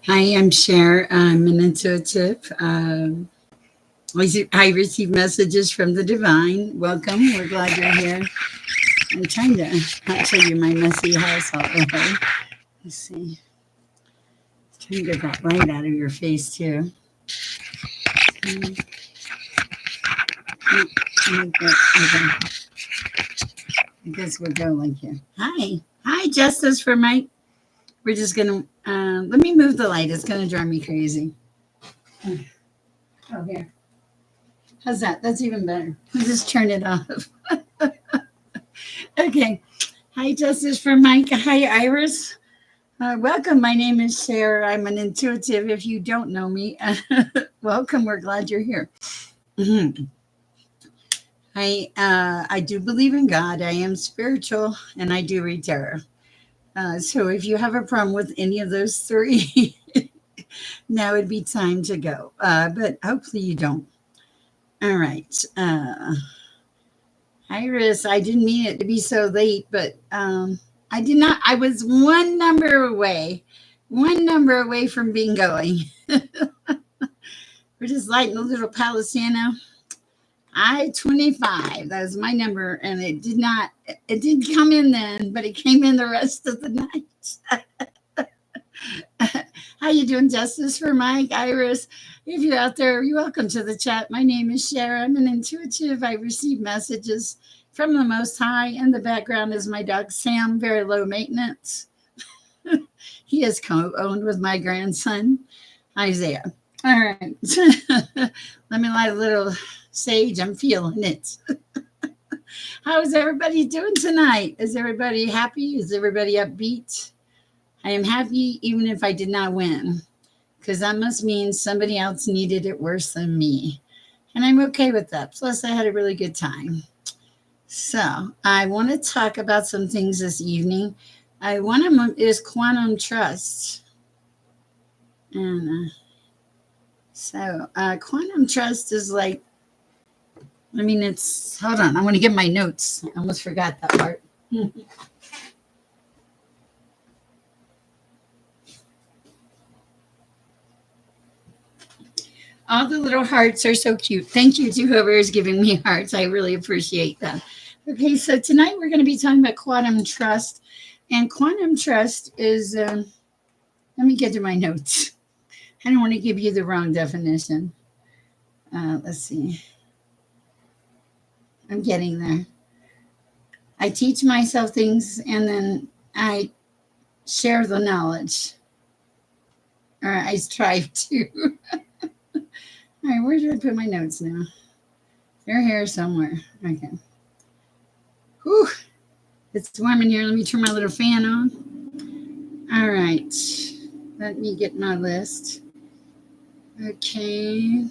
Hi, I'm Sher. I'm an intuitive. I receive messages from the divine. Welcome. We're glad you're here. I'm trying to not show you my messy house all the way. Let's see. Trying to get that light out of your face too. Mm, okay. I guess we'll go like here. Hi. Hi, Justice for Mike. We're just gonna let me move the light. It's gonna drive me crazy. Oh, here. How's that? That's even better. I'll just turn it off. Okay. Hi, Justice for Mike. Hi, Iris. Welcome. My name is Sher. I'm an intuitive. If you don't know me, welcome. We're glad you're here. Mhm. I do believe in God. I am spiritual, and I do read tarot. So if you have a problem with any of those three, now would be time to go. But hopefully you don't. All right. Iris, I didn't mean it to be so late, but I did not. I was one number away from being going. We're just lighting a little Palisano. I-25. That was my number, and it did not. It didn't come in then, but it came in the rest of the night. How you doing, Justice for Mike, Iris? If you're out there, you're welcome to the chat. My name is Sher. I'm an intuitive. I receive messages from the Most High. In the background is my dog Sam, very low maintenance. He is co-owned with my grandson, Isaiah. All right. Let me light a little sage. I'm feeling it. How is everybody doing tonight? Is everybody happy? Is everybody upbeat? I am happy even if I did not win, because that must mean somebody else needed it worse than me. And I'm okay with that. Plus, I had a really good time. So, I want to talk about some things this evening. One of them is quantum trust. And quantum trust is like, hold on, I want to get my notes. I almost forgot that part. All the little hearts are so cute. Thank you to whoever is giving me hearts. I really appreciate that. Okay, so tonight we're going to be talking about quantum trust. And quantum trust is, let me get to my notes. I don't want to give you the wrong definition. Let's see. I'm getting there. I teach myself things and then I share the knowledge. Or I strive to. All right, where did I put my notes now? They're here somewhere. Okay. Whew. It's warm in here. Let me turn my little fan on. All right. Let me get my list. Okay.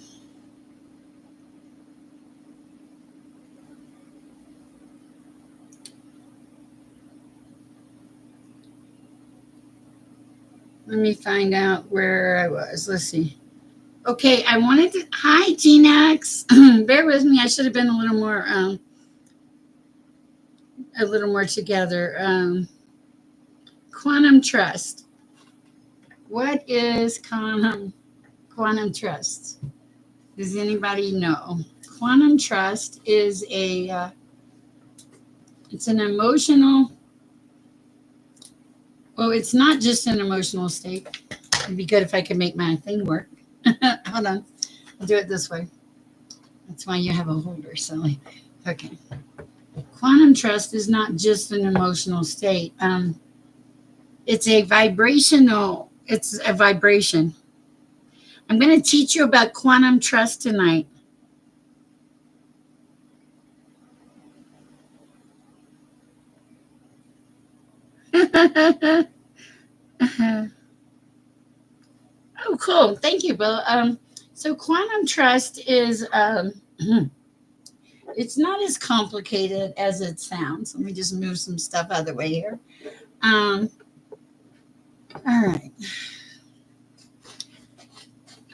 Let me find out where I was. Let's see. Okay, I wanted to. Hi, G-Nax. Bear with me. I should have been a little more together. Quantum trust. What is quantum trust? Does anybody know? Quantum trust is it's an emotional. Well, it's not just an emotional state. It'd be good if I could make my thing work. Hold on. I'll do it this way. That's why you have a holder, Sally. Okay. Quantum trust is not just an emotional state. It's a vibration. I'm going to teach you about quantum trust tonight. Oh, cool. Thank you, Bill. So quantum trust is it's not as complicated as it sounds. Let me just move some stuff out of the way here. All right.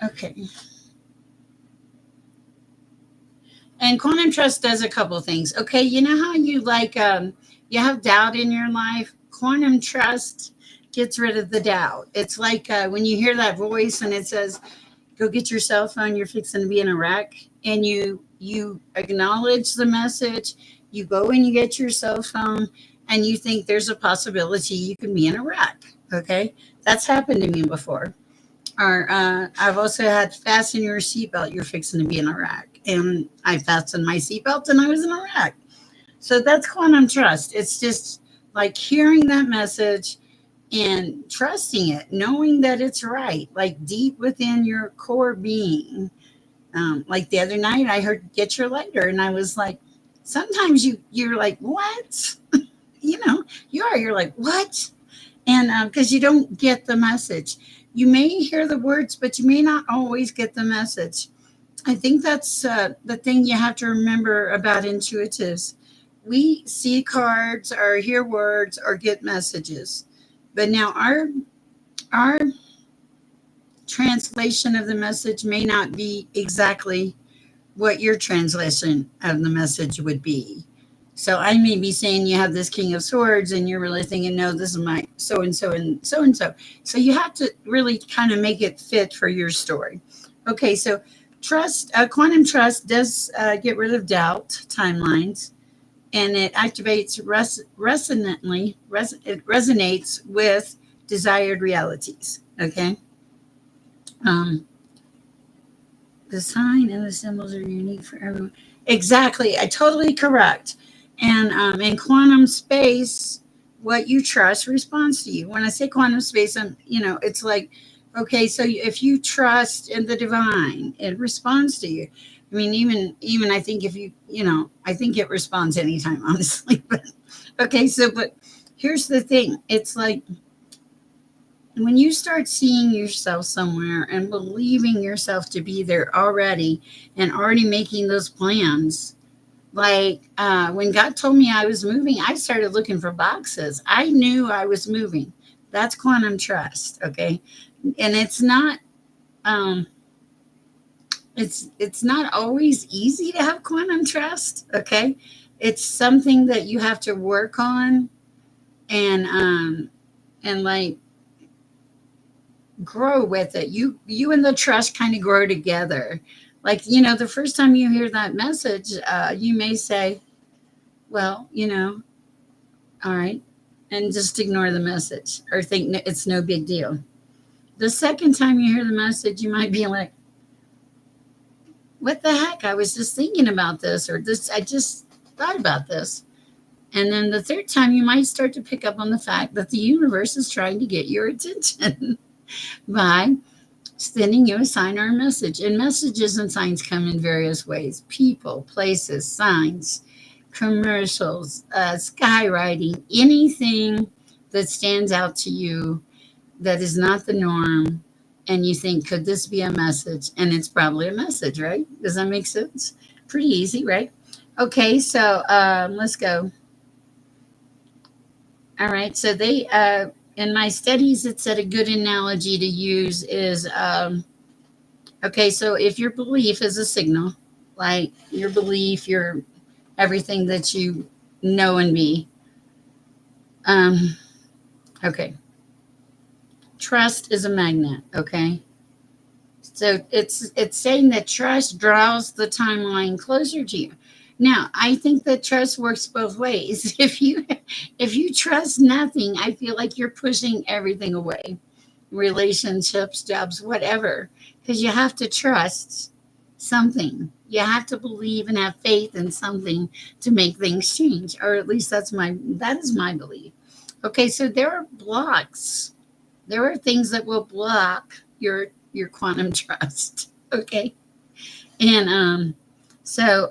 Okay. And quantum trust does a couple of things. Okay, you know how you have doubt in your life? Quantum trust gets rid of the doubt. It's like when you hear that voice and it says, "Go get your cell phone. You're fixing to be in a wreck," and you acknowledge the message. You go and you get your cell phone, and you think there's a possibility you can be in a wreck. Okay, that's happened to me before. Or I've also had fasten your seatbelt. You're fixing to be in a wreck, and I fastened my seatbelt and I was in a wreck. So that's quantum trust. It's just like hearing that message and trusting it, knowing that it's right, like deep within your core being. Like the other night, I heard "get your lighter," and I was like, sometimes you're like, what? You're like, what? And because you don't get the message, you may hear the words, but you may not always get the message. I think that's the thing you have to remember about intuitives. We see cards or hear words or get messages, but now our translation of the message may not be exactly what your translation of the message would be. So I may be saying you have this King of Swords, and you're really thinking, no, this is my so and so and so and so. So you have to really kind of make it fit for your story. Okay, so quantum trust does get rid of doubt timelines, and it activates it resonates with desired realities. Okay. Um, the sign and the symbols are unique for everyone. Exactly. I totally correct. And in quantum space, what you trust responds to you. When I say quantum space, it's like, okay, so if you trust in the divine, it responds to you. I mean, even I think if I think it responds anytime, honestly. But okay, but here's the thing. It's like when you start seeing yourself somewhere and believing yourself to be there already and already making those plans, like when God told me I was moving, I started looking for boxes. I knew I was moving. That's quantum trust. Okay. And um it's not always easy to have quantum trust. Okay. It's something that you have to work on, and like grow with it. You and the trust kind of grow together. Like, the first time you hear that message, you may say, well, all right, and just ignore the message or think it's no big deal. The second time you hear the message, you might be like, what the heck? I was just thinking about this, or this, I just thought about this. And then the third time, you might start to pick up on the fact that the universe is trying to get your attention by sending you a sign or a message. And messages and signs come in various ways: people, places, signs, commercials, skywriting, anything that stands out to you that is not the norm. And you think, could this be a message? And it's probably a message, right? Does that make sense? Pretty easy, right? Okay, so let's go. All right, so in my studies, it said a good analogy to use is okay, so if your belief is a signal, like your belief, your everything that you know and be, um, okay, trust is a magnet, okay? So it's saying that trust draws the timeline closer to you. Now, I think that trust works both ways. If you trust nothing, I feel like you're pushing everything away. Relationships, jobs, whatever. Because you have to trust something. You have to believe and have faith in something to make things change. Or at least that is my belief. Okay, so there are blocks. There are things that will block your quantum trust. Okay. And so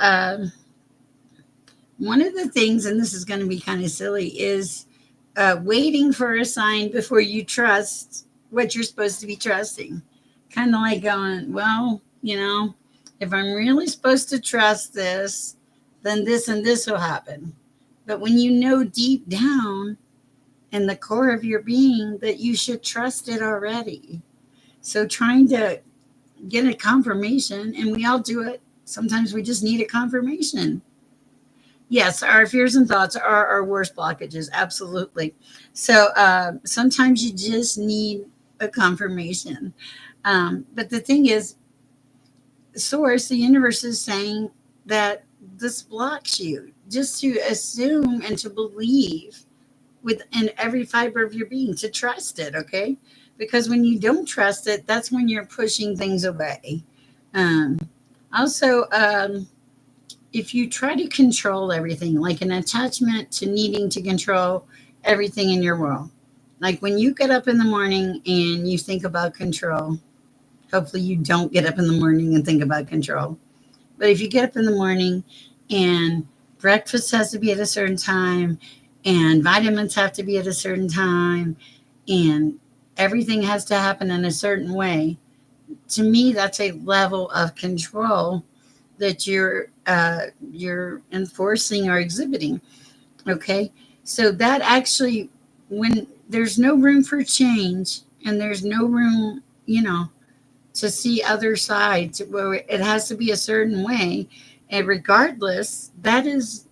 one of the things, and this is going to be kind of silly, is waiting for a sign before you trust what you're supposed to be trusting. Kind of like going, well, if I'm really supposed to trust this, then this and this will happen. But when you know deep down in the core of your being that you should trust it already. So trying to get a confirmation, and we all do it. Sometimes we just need a confirmation. Yes, our fears and thoughts are our worst blockages. Absolutely. So sometimes you just need a confirmation. But the thing is, source, the universe is saying that this blocks you just to assume and to believe within every fiber of your being, to trust it. Okay. Because when you don't trust it, that's when you're pushing things away. Um, also, if you try to control everything, like an attachment to needing to control everything in your world, like when you get up in the morning and you think about control, hopefully you don't get up in the morning and think about control. But if you get up in the morning and breakfast has to be at a certain time and vitamins have to be at a certain time and everything has to happen in a certain way, to me that's a level of control that you're enforcing or exhibiting. Okay, so that actually, when there's no room for change and there's no room, to see other sides where it has to be a certain way, and regardless, that is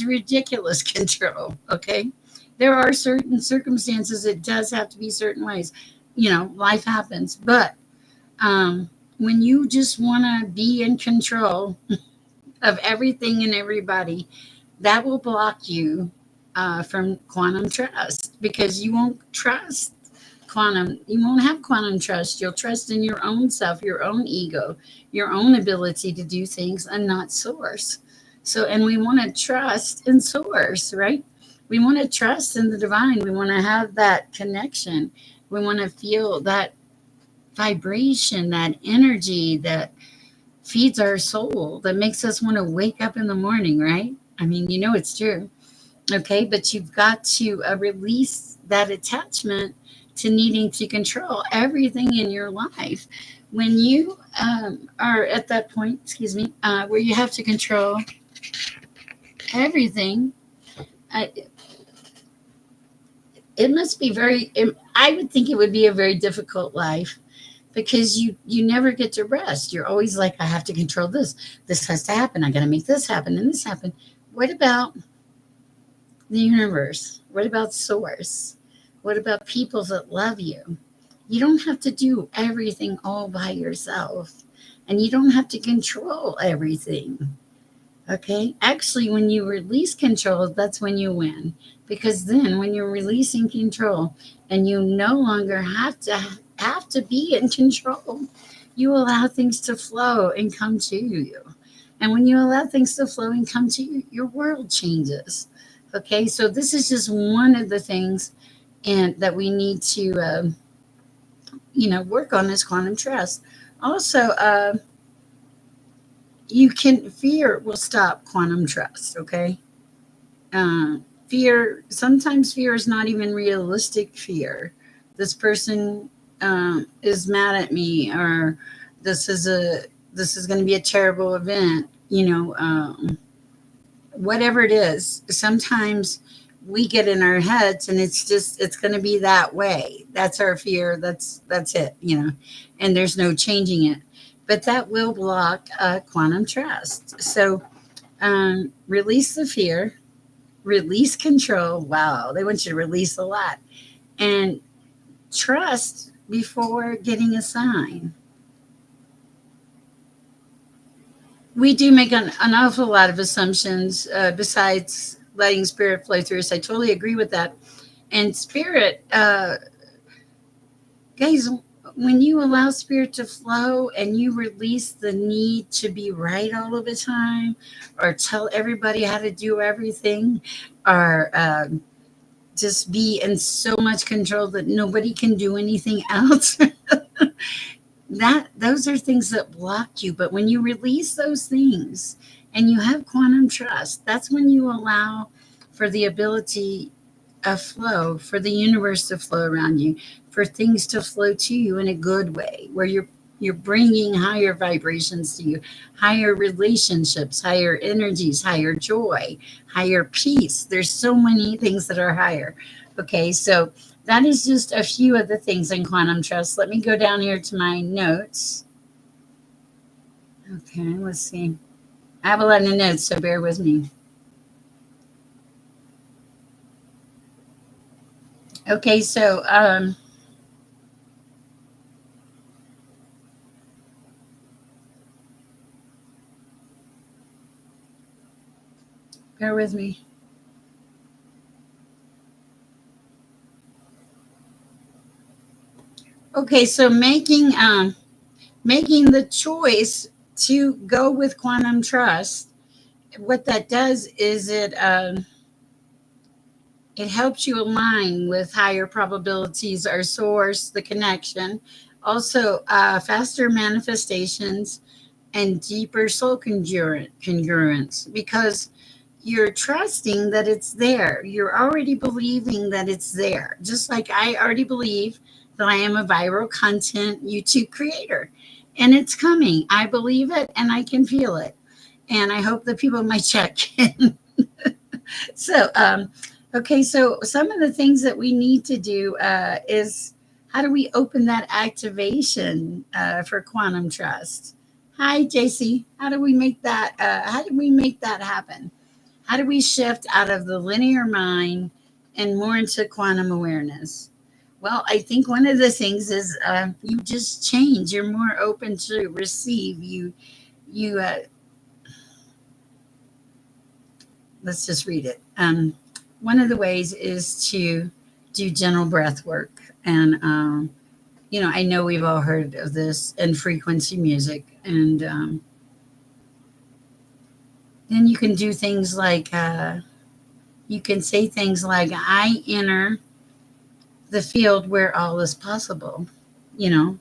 ridiculous control. Okay, there are certain circumstances it does have to be certain ways. Life happens, but when you just want to be in control of everything and everybody, that will block you from quantum trust, because you won't trust quantum. You won't have quantum trust. You'll trust in your own self, your own ego, your own ability to do things, and not source. So, and we want to trust in source, right? We want to trust in the divine. We want to have that connection. We want to feel that vibration, that energy that feeds our soul, that makes us want to wake up in the morning, right? I mean, it's true. Okay, but you've got to release that attachment to needing to control everything in your life. When you are at that point, excuse me, where you have to control everything, uh, it must be I would think it would be a very difficult life, because you never get to rest. You're always like, I have to control this. This has to happen. I got to make this happen and this happen. What about the universe? What about source? What about people that love you? You don't have to do everything all by yourself, and you don't have to control everything. Okay? Actually, when you release control, that's when you win. Because then when you're releasing control and you no longer have to be in control, you allow things to flow and come to you. And when you allow things to flow and come to you, your world changes. Okay? So this is just one of the things and that we need to work on, is quantum trust. Also, you can fear will stop quantum trust. Okay, fear, sometimes fear is not even realistic fear. This person is mad at me, or this is a this is going to be a terrible event. Whatever it is, sometimes we get in our heads and it's going to be that way. That's our fear. That's it. And there's no changing it. But that will block quantum trust. So release the fear, release control. Wow, they want you to release a lot, and trust before getting a sign. We do make an awful lot of assumptions, besides letting spirit flow through us. I totally agree with that. And spirit, guys, when you allow spirit to flow and you release the need to be right all of the time, or tell everybody how to do everything, or just be in so much control that nobody can do anything else, that those are things that block you. But when you release those things and you have quantum trust, that's when you allow for the ability of flow, for the universe to flow around you, for things to flow to you in a good way, where you're bringing higher vibrations to you, higher relationships, higher energies, higher joy, higher peace. There's so many things that are higher. Okay, so that is just a few of the things in quantum trust. Let me go down here to my notes. Okay, let's see. I have a lot of notes, so bear with me. Okay, so bear with me. Okay, so making the choice to go with quantum trust, what that does is it helps you align with higher probabilities, our source, the connection, also faster manifestations and deeper soul congruence, because you're trusting that it's there. You're already believing that it's there. Just like I already believe that I am a viral content YouTube creator and it's coming. I believe it and I can feel it. And I hope that people might check in. So, okay, so some of the things that we need to do is how do we open that activation for quantum trust? Hi, JC. How do we make that? How do we make that happen? How do we shift out of the linear mind and more into quantum awareness? Well, I think one of the things is you just change. You're more open to receive. You let's just read it. One of the ways is to do gentle breath work. And, I know we've all heard of this and frequency music. And then you can do things like, you can say things like, I enter the field where all is possible, you know,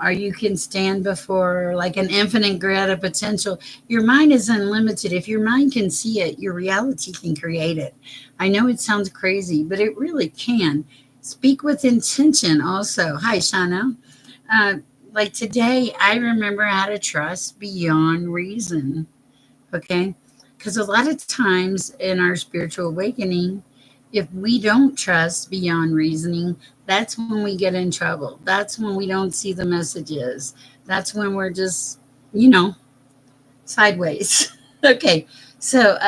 or you can stand before like an infinite grid of potential. Your mind is unlimited. If your mind can see it, your reality can create it. I know it sounds crazy, but it really can. Speak with intention also. Hi, Shana. Uh, like today, I remember how to trust beyond reason. Okay. Because a lot of times in our spiritual awakening, if we don't trust beyond reasoning, that's when we get in trouble. That's when we don't see the messages. That's when we're just, you know, sideways. Okay. So,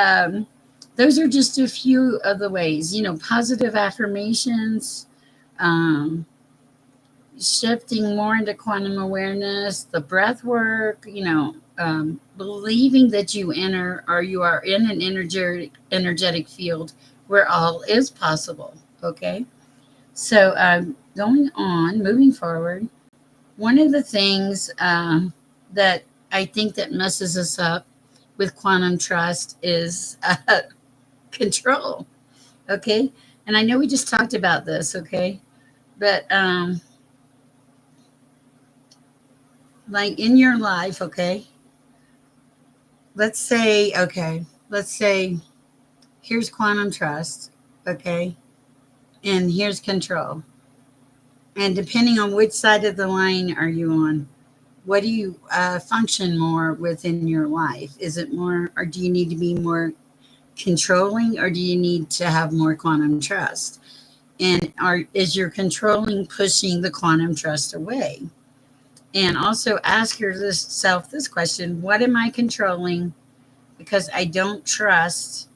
those are just a few of the ways, positive affirmations, um, shifting more into quantum awareness, the breath work, believing that you enter or you are in an energetic field where all is possible. Okay. So, going on, moving forward, one of the things that I think that messes us up with quantum trust is control. Okay. And I know we just talked about this. Okay. But like in your life, okay, let's say here's quantum trust, okay, and here's control. And depending on which side of the line are you on, what do you function more within your life? Is it more, or do you need to be more controlling, or do you need to have more quantum trust? And is your controlling pushing the quantum trust away? And also ask yourself this question: what am I controlling because I don't trust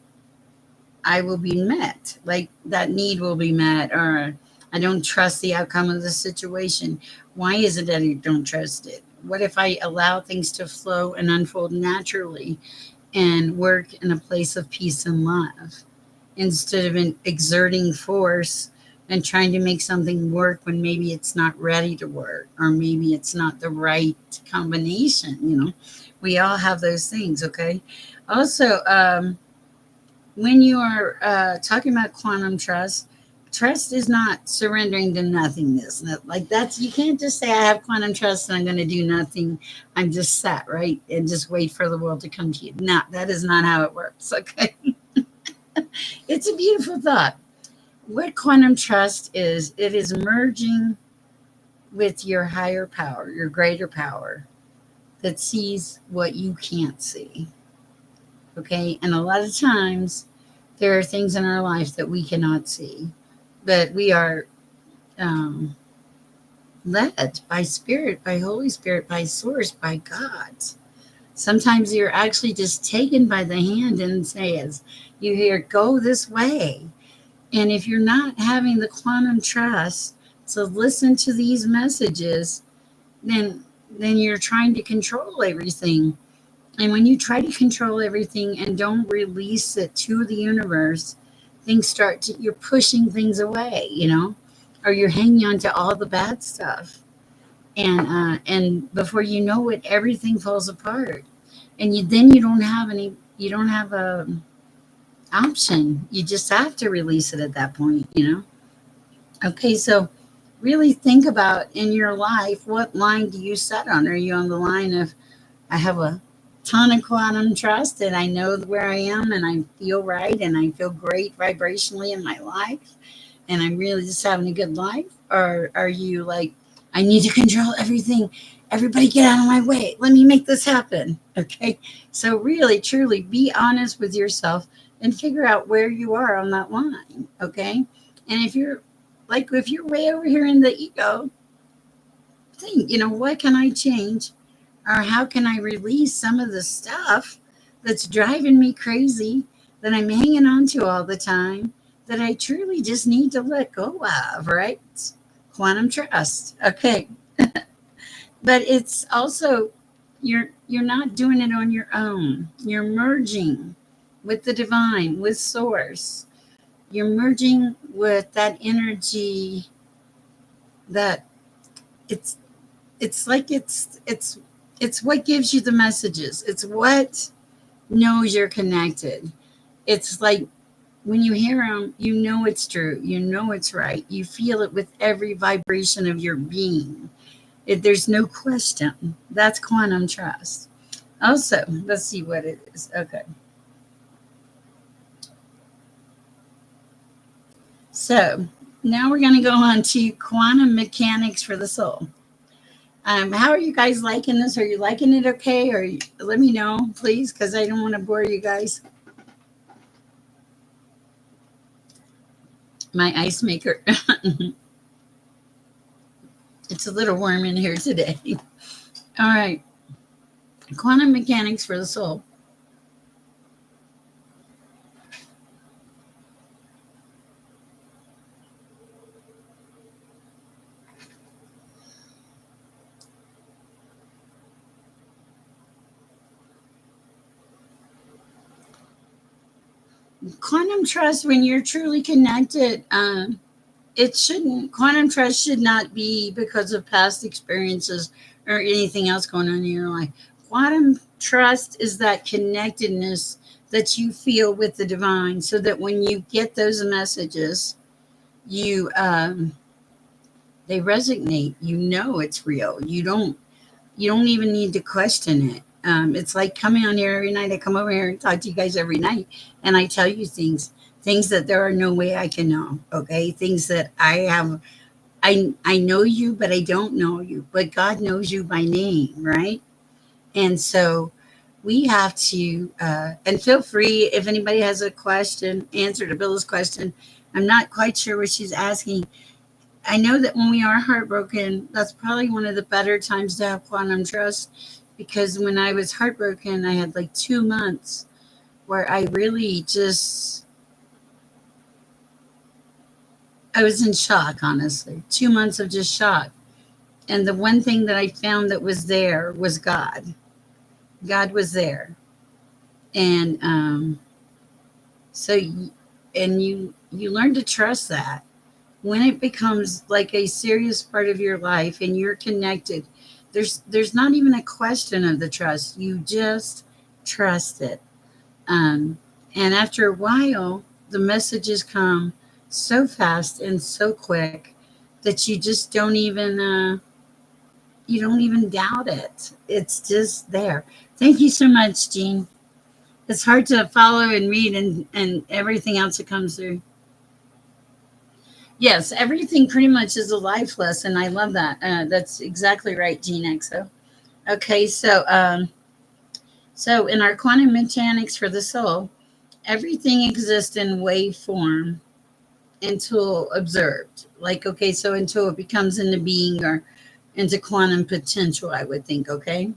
I will be met, like that need will be met, or I don't trust the outcome of the situation? Why is it that I don't trust it? What if I allow things to flow and unfold naturally and work in a place of peace and love instead of exerting force and trying to make something work when maybe it's not ready to work or maybe it's not the right combination? We all have those things. Okay. Also, when you are talking about quantum trust, trust is not surrendering to nothingness. Like that's, you can't just say I have quantum trust and I'm going to do nothing. I'm just sat right and just wait for the world to come to you. No, that is not how it works. Okay. It's a beautiful thought. What quantum trust is, it is merging with your higher power, your greater power that sees what you can't see. Okay. And a lot of times there are things in our life that we cannot see, but we are um, led by Spirit, by Holy Spirit, by Source, by God. Sometimes you're actually just taken by the hand and says, you hear, go this way. And if you're not having the quantum trust to listen to these messages, then you're trying to control everything. And when you try to control everything and don't release it to the universe, things start to, you're pushing things away, or you're hanging on to all the bad stuff. And before you know it, everything falls apart. And then you don't have a option. You just have to release it at that point. Okay, so really think about in your life, what line do you set on? Are you on the line of, I have a ton of quantum trust and I know where I am and I feel right and I feel great vibrationally in my life and I'm really just having a good life? Or are you like, I need to control everything? Everybody get out of my way. Let me make this happen. Okay. So, really, truly be honest with yourself and figure out where you are on that line. Okay. And if you're way over here in the ego, think, what can I change? Or how can I release some of the stuff that's driving me crazy that I'm hanging on to all the time that I truly just need to let go of, right? Quantum trust. Okay. But it's also you're not doing it on your own. You're merging with the divine, with source. You're merging with that energy that it's it's what gives you the messages. It's what knows you're connected. It's like when you hear them, you know it's true. You know it's right. You feel it with every vibration of your being. There's no question. That's quantum trust. Also, let's see what it is. Okay. So now we're going to go on to quantum mechanics for the soul. How are you guys liking this? Are you liking it okay? Or let me know, please, because I don't want to bore you guys. My ice maker. It's a little warm in here today. All right. Quantum mechanics for the soul. Quantum trust, when you're truly connected, quantum trust should not be because of past experiences or anything else going on in your life. Quantum trust is that connectedness that you feel with the divine, so that when you get those messages, you they resonate. You know it's real. You don't even need to question it. It's like coming on here every night. I come over here and talk to you guys every night, and I tell you things that there are no way I can know. Okay, things that I have. I know you, but I don't know you. But God knows you by name, right? And so we have to. And feel free if anybody has a question. Answer to Bill's question. I'm not quite sure what she's asking. I know that when we are heartbroken, that's probably one of the better times to have quantum trust, because when I was heartbroken, I had like 2 months where I really just, I was in shock, honestly. 2 months of just shock. And the one thing that I found that was there was God. God was there. And so, and you learn to trust that. When it becomes like a serious part of your life and you're connected, there's not even a question of the trust. You just trust it. Um, and after a while, the messages come so fast and so quick that you don't even doubt it. It's just there. Thank you so much, Jean. It's hard to follow and read and everything else that comes through. Yes, everything pretty much is a life lesson. I love that. That's exactly right, Gene XO. Okay, so in our quantum mechanics for the soul, everything exists in wave form until observed. Like, okay, so until it becomes into being or into quantum potential, I would think, okay?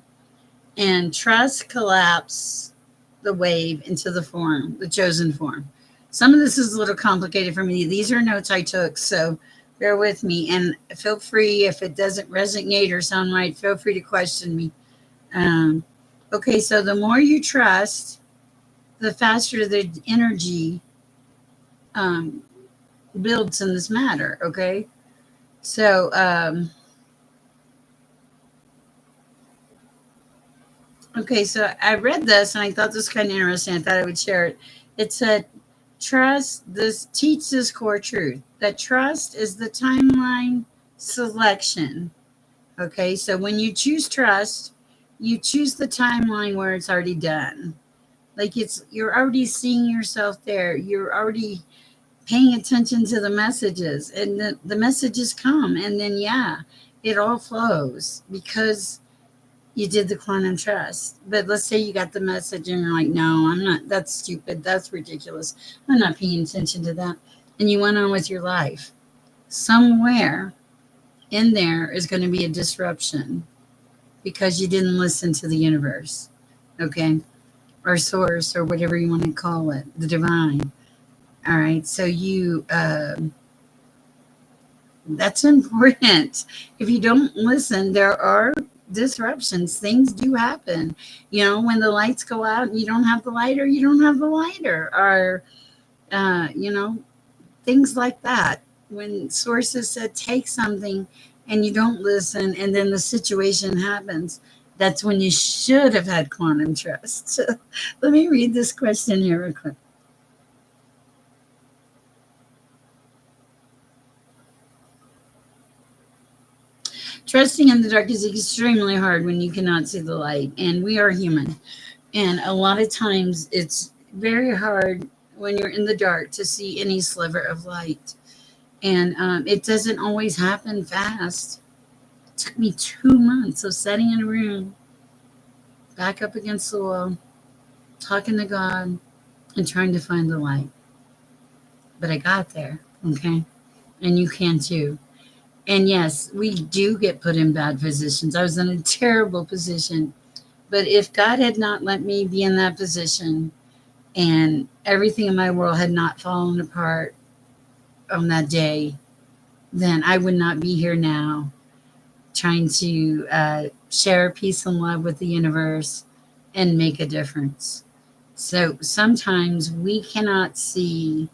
And trust collapse the wave into the form, the chosen form. Some of this is a little complicated for me. These are notes I took, so bear with me. And feel free, if it doesn't resonate or sound right, feel free to question me. Um, okay, so the more you trust, the faster the energy um, builds in this matter. Okay, so so I read this and I thought this was kind of interesting. I thought I would share it. It said, "Trust this. Teach this core truth that trust is the timeline selection." Okay, so when you choose trust, you choose the timeline where it's already done. Like you're already seeing yourself there. You're already paying attention to the messages, and the messages come, and then yeah, it all flows because you did the quantum trust. But let's say you got the message and you're like, no, I'm not. That's stupid. That's ridiculous. I'm not paying attention to that. And you went on with your life. Somewhere in there is going to be a disruption because you didn't listen to the universe, okay, or source, or whatever you want to call it, the divine. All right, so that's important. If you don't listen, there are disruptions. Things do happen. When the lights go out and you don't have the lighter, you don't have the lighter, or uh, you know, things like that. When sources said take something and you don't listen, and then the situation happens, that's when you should have had quantum trust. So let me read this question here real quick. Trusting in the dark is extremely hard when you cannot see the light, and we are human. And a lot of times it's very hard when you're in the dark to see any sliver of light. And it doesn't always happen fast. It took me 2 months of sitting in a room, back up against the wall, talking to God, and trying to find the light. But I got there, okay? And you can too. And yes, we do get put in bad positions. I was in a terrible position. But if God had not let me be in that position and everything in my world had not fallen apart on that day, then I would not be here now trying to share peace and love with the universe and make a difference. So sometimes we cannot see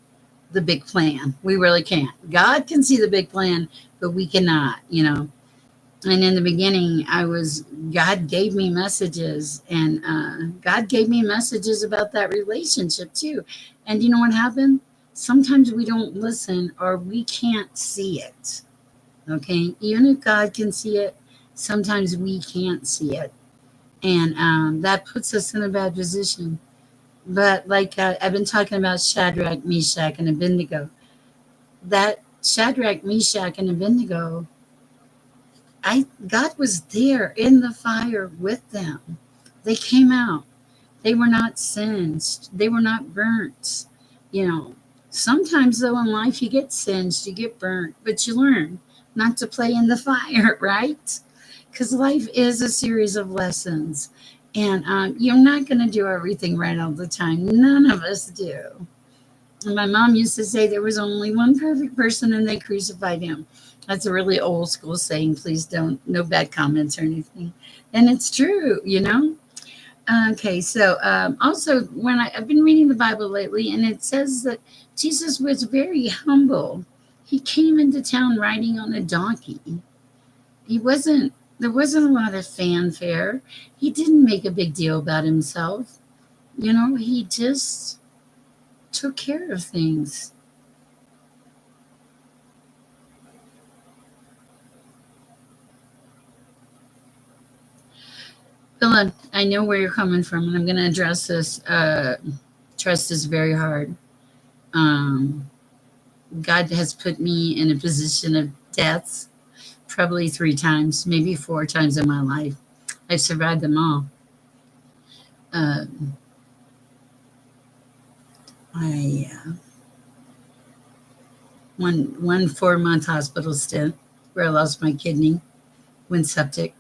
the big plan. We really can't. God can see the big plan, but we cannot. And in the beginning, God gave me messages, and God gave me messages about that relationship too. And you know what happened? Sometimes we don't listen, or we can't see it. Okay. Even if God can see it, sometimes we can't see it. And that puts us in a bad position. But like I've been talking about Shadrach, Meshach, and Abednego, that Shadrach, Meshach, and Abednego, God was there in the fire with them. They came out. They were not singed. They were not burnt. You know, Sometimes though in life you get singed, you get burnt, but you learn not to play in the fire, right? Because life is a series of lessons, and you're not going to do everything right all the time. None of us do. And my mom used to say there was only one perfect person and they crucified him. That's a really old school saying. Please don't, no bad comments or anything. And it's true. Okay, so also I've been reading the Bible lately, and it says that Jesus was very humble. He came into town riding on a donkey. There wasn't a lot of fanfare. He didn't make a big deal about himself. He just took care of things. Philip, I know where you're coming from, and I'm going to address this. Trust is very hard. Um, God has put me in a position of death probably 3 times, maybe 4 times in my life. I've survived them all. Um, I one 4 month hospital stint where I lost my kidney, went septic,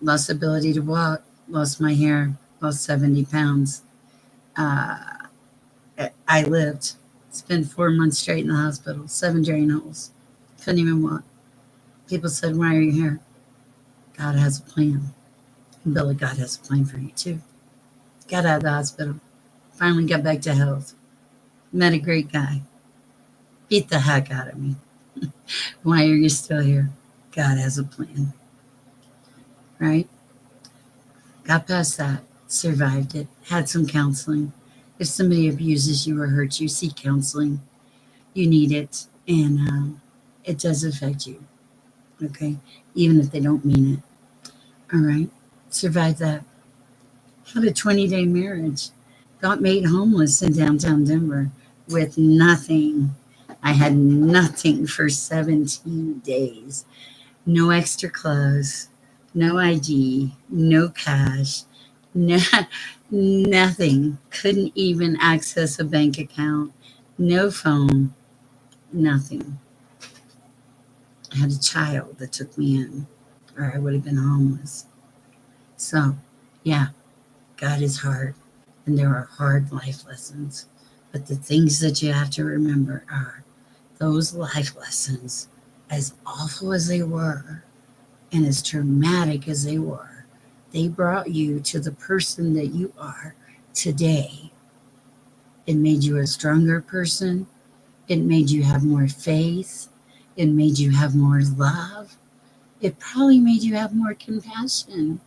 lost ability to walk, lost my hair, lost 70 pounds. Uh, I lived. Spent 4 months straight in the hospital, 7 drain holes. Couldn't even walk. People said, "Why are you here?" God has a plan. And Billy, God has a plan for you too. Got out of the hospital. Finally got back to health. Met a great guy. Beat the heck out of me. Why are you still here? God has a plan. Right? Got past that. Survived it. Had some counseling. If somebody abuses you or hurts you, seek counseling. You need it. And it does affect you. Okay? Even if they don't mean it. All right? Survived that. Had a 20-day marriage. Got made homeless in downtown Denver with nothing. I had nothing for 17 days. No extra clothes, no ID, no cash, no, nothing. Couldn't even access a bank account, no phone, nothing. I had a child that took me in, or I would have been homeless. So, yeah, God is hard, and there are hard life lessons. But the things that you have to remember are those life lessons, as awful as they were, and as traumatic as they brought you to the person that you are today. It made you a stronger person. It made you have more faith. It made you have more love. It probably made you have more compassion.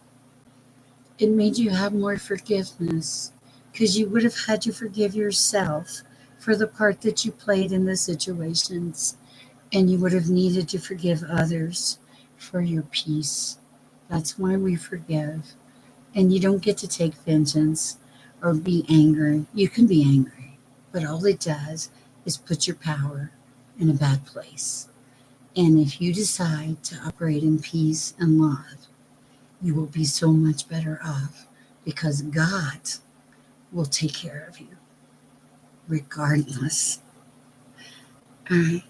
It made you have more forgiveness because you would have had to forgive yourself for the part that you played in the situations, and you would have needed to forgive others for your peace. That's why we forgive. And you don't get to take vengeance or be angry. You can be angry, but all it does is put your power in a bad place. And if you decide to operate in peace and love, you will be so much better off because God will take care of you regardless. All right.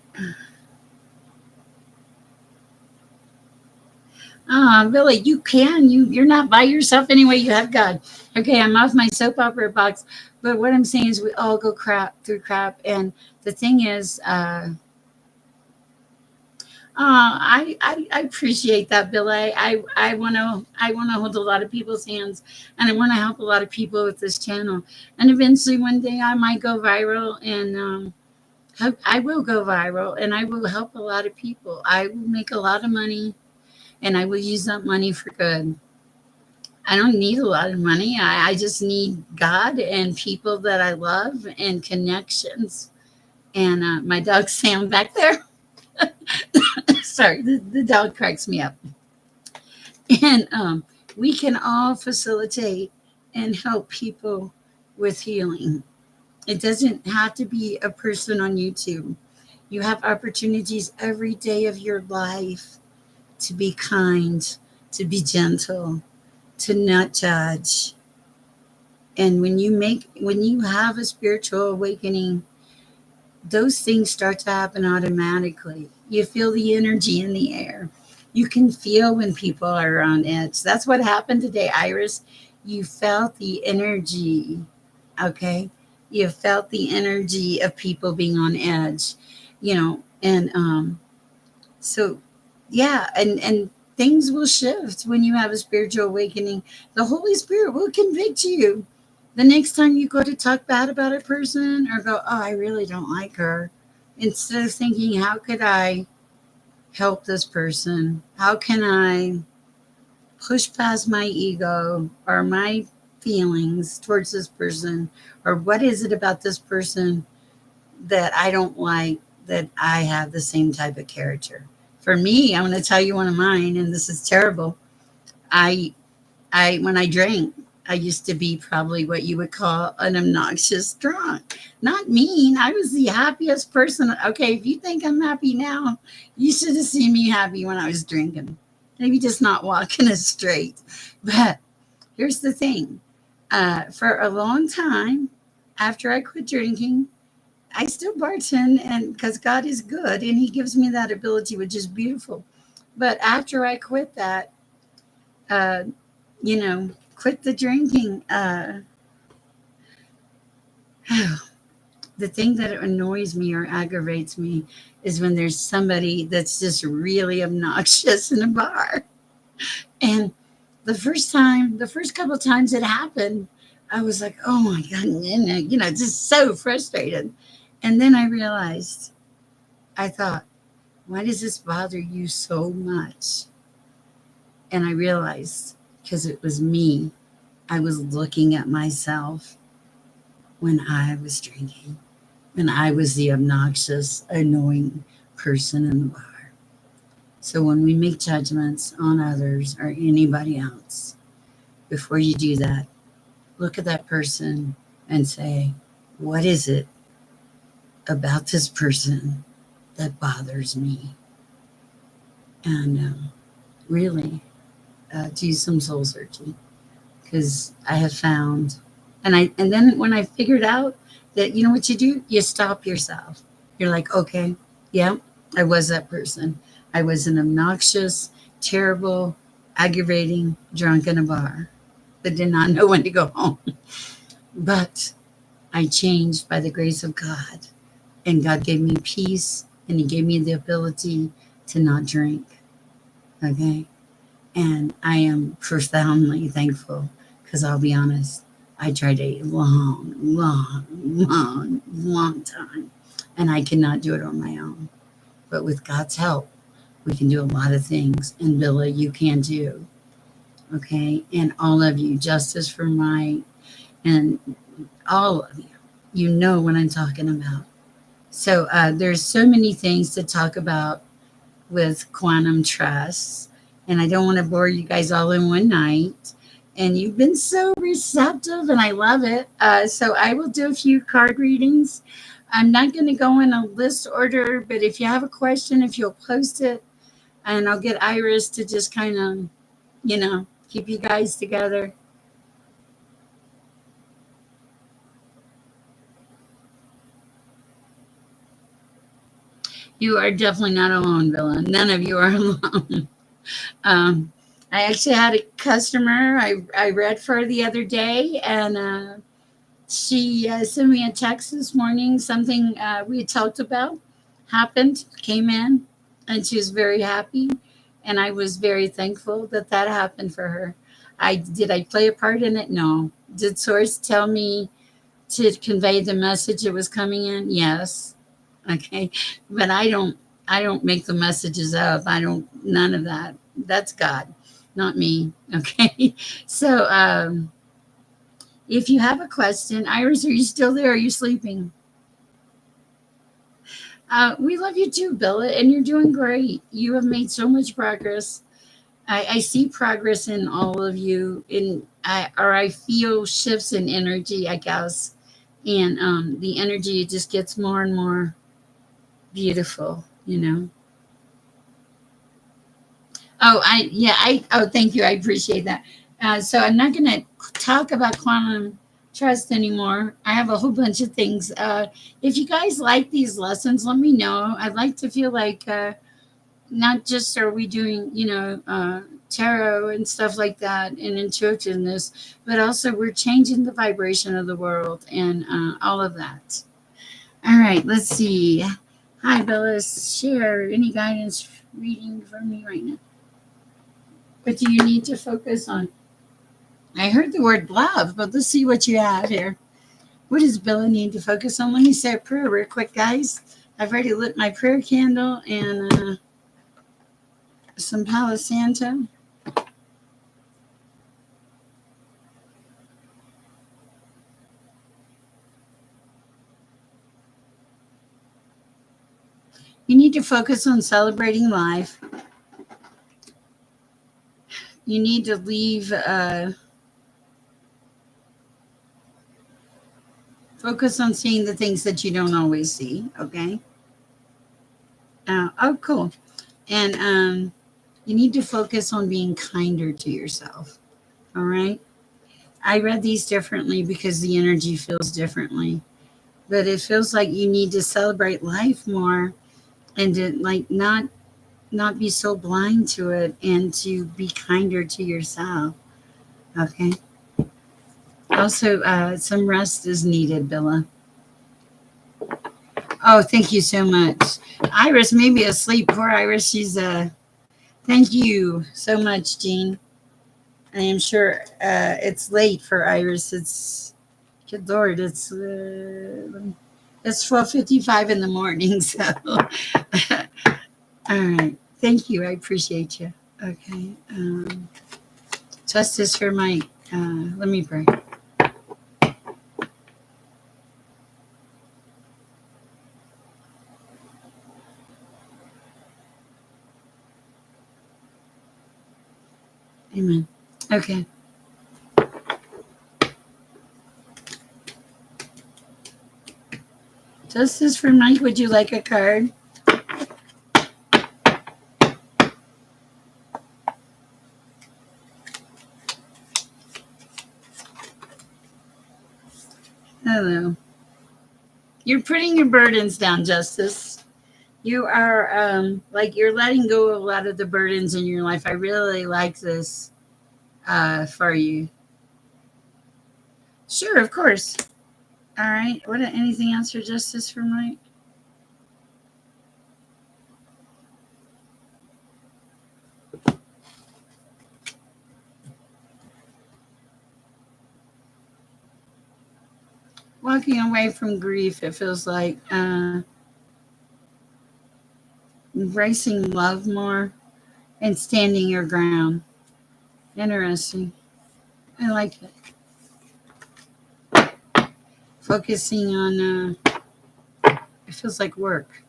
Billy, you can. You're not by yourself anyway. You have God. Okay, I'm off my soap opera box. But what I'm saying is we all go through crap. And the thing is, I appreciate that, Billy. I wanna hold a lot of people's hands, and I want to help a lot of people with this channel. And eventually, one day, I might go viral, and I will go viral, and I will help a lot of people. I will make a lot of money, and I will use that money for good. I don't need a lot of money. I just need God and people that I love and connections. And my dog Sam back there. Sorry, the dog cracks me up. And we can all facilitate and help people with healing. It doesn't have to be a person on YouTube. You have opportunities every day of your life to be kind, to be gentle, to not judge. And when you have a spiritual awakening, those things start to happen automatically. You feel the energy in the air. You can feel when people are on edge. That's what happened today, Iris. You felt the energy, okay? You felt the energy of people being on edge, and so yeah, and things will shift when you have a spiritual awakening. The Holy Spirit will convict you. The next time you go to talk bad about a person or go, "Oh, I really don't like her," instead of thinking, "How could I help this person? How can I push past my ego or my feelings towards this person? Or what is it about this person that I don't like, that I have the same type of character?" For me, I'm going to tell you one of mine, and this is terrible. I, when I drank, I used to be probably what you would call an obnoxious drunk. Not mean. I was the happiest person. Okay, if you think I'm happy now, you should have seen me happy when I was drinking. Maybe just not walking as straight. But here's the thing. For a long time, after I quit drinking, I still bartend, and because God is good and He gives me that ability, which is beautiful. But after I quit that, uh, quit the drinking, the thing that annoys me or aggravates me is when there's somebody that's just really obnoxious in a bar. And the first couple of times it happened, I was like, oh my God, just so frustrated. And then I realized, I thought, why does this bother you so much? And I realized because it was me. I was looking at myself when I was drinking, when I was the obnoxious, annoying person in the bar. So when we make judgments on others or anybody else, before you do that, look at that person and say, what is it about this person that bothers me? And really do some soul searching, because I have found, and then when I figured out that, you know what you do, you stop yourself. You're like, okay, yeah, I was that person. I was an obnoxious, terrible, aggravating drunk in a bar that did not know when to go home. But I changed by the grace of God, and God gave me peace, and He gave me the ability to not drink. Okay. And I am profoundly thankful, because I'll be honest, I tried a long time, and I cannot do it on my own. But with God's help, we can do a lot of things. And Billa, you can too. Okay. And all of you, Justice for Mike, and all of you, you know what I'm talking about. So there's so many things to talk about with quantum trust, and I don't want to bore you guys all in one night. And you've been so receptive, and I love it. So I will do a few card readings. I'm not going to go in a list order, but if you have a question, if you'll post it, and I'll get Iris to just kind of, keep you guys together. You are definitely not alone, Villa. None of you are alone. Um, I actually had a customer I read for the other day, and she sent me a text this morning. Something we had talked about happened, came in, and she was very happy. And I was very thankful that that happened for her. I play a part in it? No. Did Source tell me to convey the message that was coming in? Yes. Okay. But I don't make the messages up. I don't none of that. That's God, not me. Okay. So if you have a question, Iris, are you still there? Are you sleeping? We love you too, Billa, and you're doing great. You have made so much progress. I see progress in all of you, I feel shifts in energy, I guess, and the energy just gets more and more beautiful. Thank you, I appreciate that. So I'm not going to talk about quantum trust anymore. I have a whole bunch of things. If you guys like these lessons, let me know. I'd like to feel like not just are we doing, tarot and stuff like that and intuitiveness, but also we're changing the vibration of the world and all of that. All right, let's see. Hi, Bella. Share any guidance reading for me right now? What do you need to focus on? I heard the word love, but let's see what you have here. What does Bella need to focus on? Let me say a prayer real quick, guys. I've already lit my prayer candle and some Palo Santo. You need to focus on celebrating life. You need to leave, focus on seeing the things that you don't always see, okay? Oh, cool. And you need to focus on being kinder to yourself, all right? I read these differently because the energy feels differently, but it feels like you need to celebrate life more and to like not be so blind to it and to be kinder to yourself, okay? Also, some rest is needed, Billa. Oh, thank you so much. Iris may be asleep. Poor Iris. She's thank you so much, Jean. I am sure it's late for Iris. It's good Lord. It's 12:55 in the morning. So, all right. Thank you. I appreciate you. Okay. Justice for Mike. Let me pray. Amen. Okay. Justice for Mike. Would you like a card? Hello. You're putting your burdens down, Justice. You are like you're letting go of a lot of the burdens in your life. I really like this for you. Sure, of course. All right. What anything else for Justice for Mike? Walking away from grief, it feels like embracing love more and standing your ground. Interesting. I like it. Focusing on it feels like work.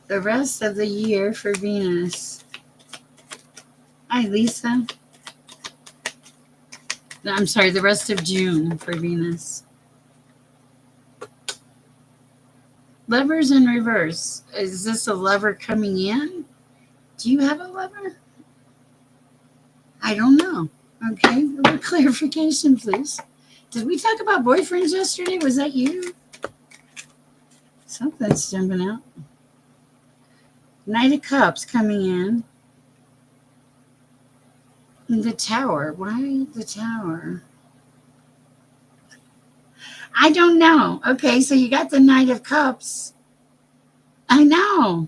The rest of the year for Venus. Hi, Lisa. No, I'm sorry, the rest of June for Venus. Lovers in reverse. Is this a lover coming in? Do you have a lover? I don't know. Okay, a little clarification, please. Did we talk about boyfriends yesterday? Was that you? Something's jumping out. Knight of Cups coming in. The Tower. Why the Tower? I don't know. Okay, so you got the Knight of Cups. I know.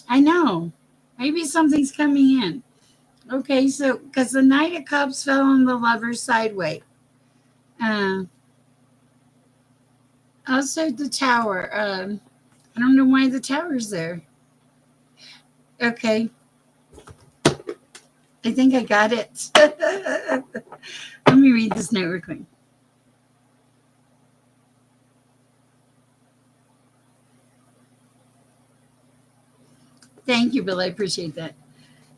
I know. Maybe something's coming in. Okay, so because the Knight of Cups fell on the lover's sideway. Uh, Also, the Tower. I don't know why the Tower's there. Okay, I think I got it. Let me read this note real quick. Thank you, Bill. I appreciate that.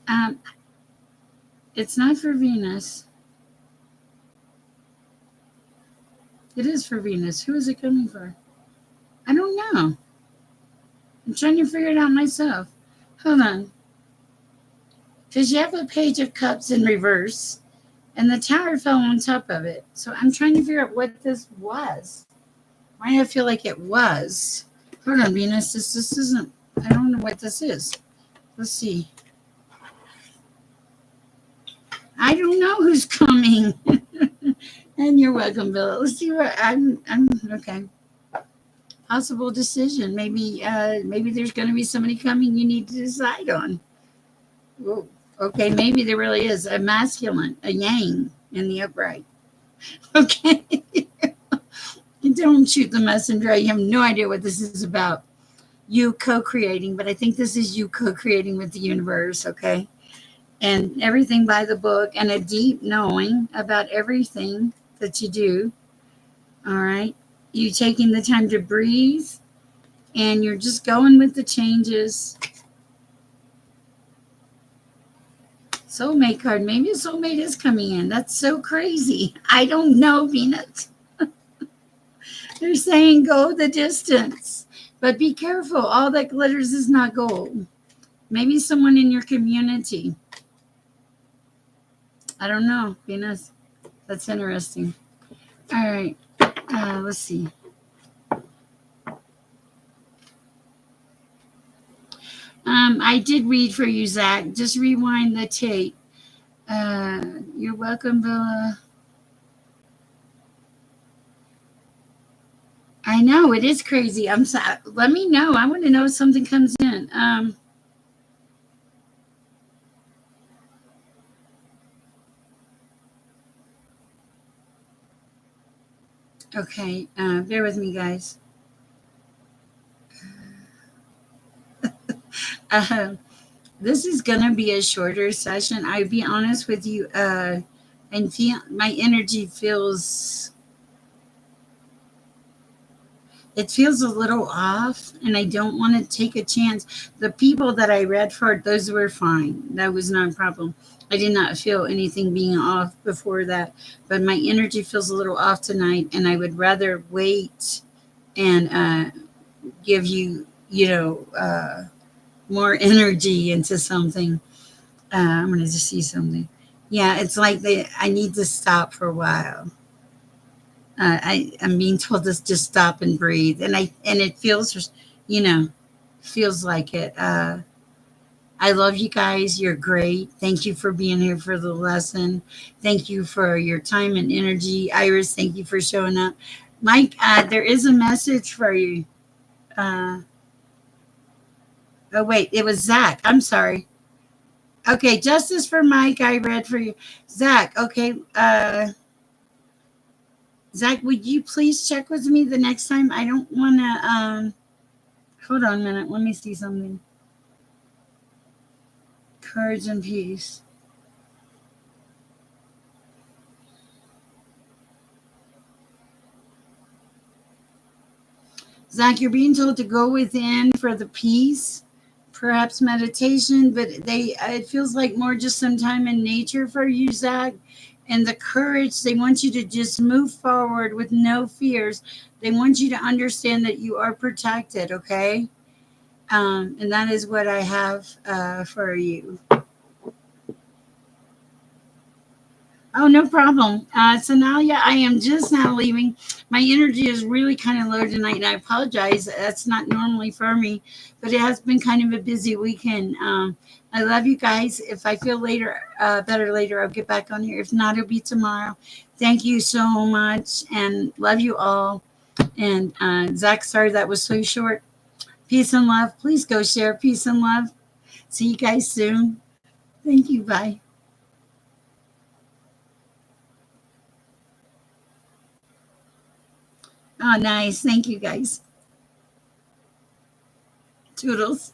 Um, it's not for Venus. It is for Venus. Who is it coming for? I don't know. I'm trying to figure it out myself. Hold on. Because you have a Page of Cups in reverse, and the Tower fell on top of it. So I'm trying to figure out what this was. Why do I feel like it was? Hold on, Venus. This isn't. I don't know what this is. Let's see. I don't know who's coming. And you're welcome, Bill. Let's see what I'm okay. Possible decision. Maybe there's going to be somebody coming you need to decide on. Whoa. Okay, maybe there really is a masculine, a yang in the upright. Okay. Don't shoot the messenger. You have no idea what this is about. You co-creating, but I think this is you co-creating with the universe, okay? And everything by the book and a deep knowing about everything that you do. All right. You taking the time to breathe and you're just going with the changes. Soulmate card. Maybe a soulmate is coming in. That's so crazy. I don't know, Venus. They're saying go the distance, but be careful. All that glitters is not gold. Maybe someone in your community. I don't know, Venus. That's interesting. All right. Let's see. I did read for you, Zach. Just rewind the tape. You're welcome, Bella. I know it is crazy. I'm sorry. Let me know. I want to know if something comes in. Okay. Bear with me, guys. Uh, this is gonna be a shorter session. I'll be honest with you. And feel my energy feels it feels a little off, and I don't want to take a chance. The people that I read for, those were fine. That was not a problem. I did not feel anything being off before that, but my energy feels a little off tonight, and I would rather wait and give you, more energy into something. I'm going to just see something. Yeah, it's like I need to stop for a while. I'm being told to just stop and breathe, and it feels, you know, feels like it. I love you guys. You're great. Thank you for being here for the lesson. Thank you for your time and energy, Iris. Thank you for showing up, Mike. There is a message for you. Uh, oh wait, it was Zach. I'm sorry. Okay, justice for Mike. I read for you, Zach. Okay, Zach, would you please check with me the next time? I don't want to. Hold on a minute. Let me see something. Courage and peace. Zach, you're being told to go within for the peace, perhaps meditation, but it feels like more just some time in nature for you, Zach. And the courage, they want you to just move forward with no fears. They want you to understand that you are protected, okay? And that is what I have for you. Oh, no problem. So now, yeah, I am just now leaving. My energy is really kind of low tonight, and I apologize. That's not normally for me, but it has been kind of a busy weekend. I love you guys. If I feel better later, I'll get back on here. If not, it'll be tomorrow. Thank you so much, and love you all. And Zach, sorry that was so short. Peace and love. Please go share peace and love. See you guys soon. Thank you. Bye. Oh, nice. Thank you guys. Toodles.